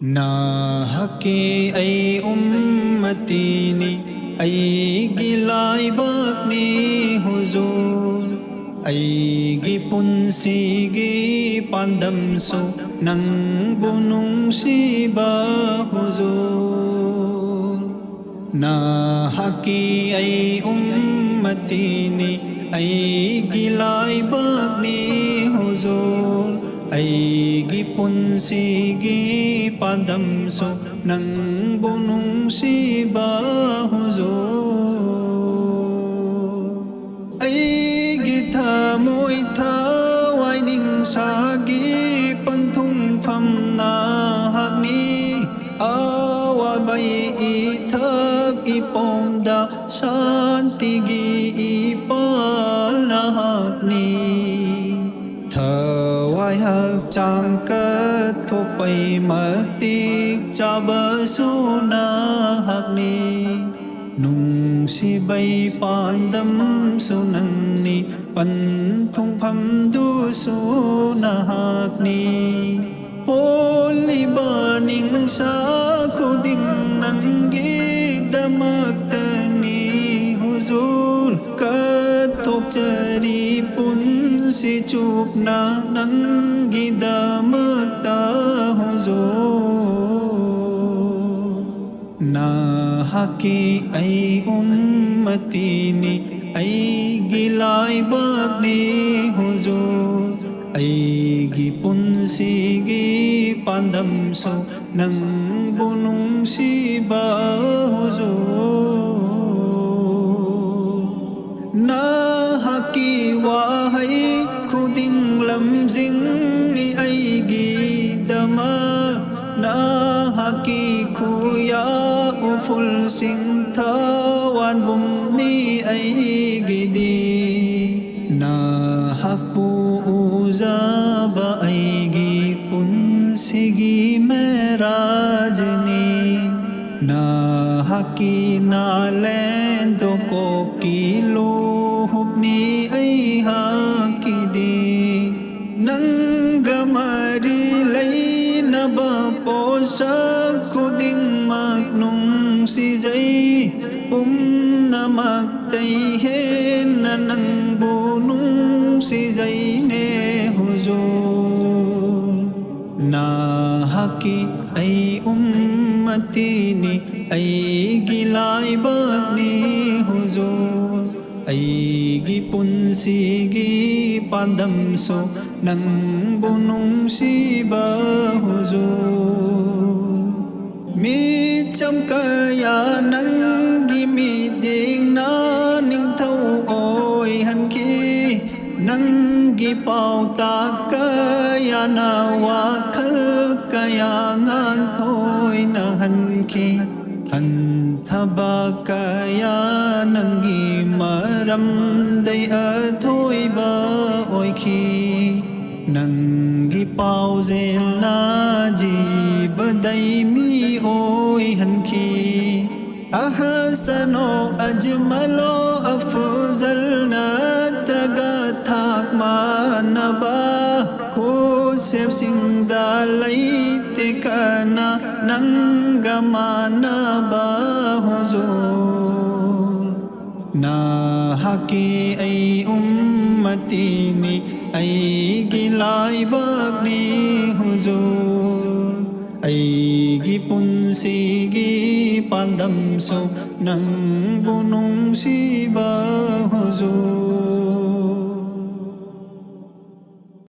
Nahaki ay ummatini ay gilaibak ni Huzur ay gipunsigi pandamso ng bunong siba Huzur. Nahaki ay ummatini ay gilaibak ni Huzur ay gipunsigi padamso ng bunong siba Huzur. Ay gitamo'y taway ning sagi pantungpam na hagni awa bay itag ipongda santigi ipalahak ni Thawai hak chang kat thok pai matik chaba suna hak ni nung si bay pandam sunang ni pantong pham du suna hak ni Holy baning sa kuding nanggi damak tani Huzur katok jadi pun si chup na nanggi damak ta Huzur. Nahaki ay ummatini ay gilaibak ni Huzur ay gipunsigi pandamso ng bunong siba Huzur. Nahaki wahay kuding lamzing ni ay gidama nahaki kuya uful sing tawan bum ni ay gidi nahakpu uzaba ay gipun sigi merajni nahaki na lendo ko kilo hubni ay hakidi nanggamari lay nabapo sa kuding magnung si zay na magtayhen na nang bunong si zay ne Huzur. Nahaki ay ummatini ay gilaibak ni Huzur ay gipunsigi pandamso ng bunong siba Huzur. Mitsam kaya nang gimiting na ning tao oy hanki nang gipaw ta kaya na wakal kaya ngan toy na hanki hantaba kaya nang gimaram day atoy ba oy ki nang gipaw zen na jibaday mi oy hanki ahasano ajmalo afzal na traga thak manaba kusep sing dalay tekana nang gamana ba Huzur. Nahaki ay ummatini ay gilaibak ni Huzur ay gipunsigi pandamso ng bunong siba Huzur.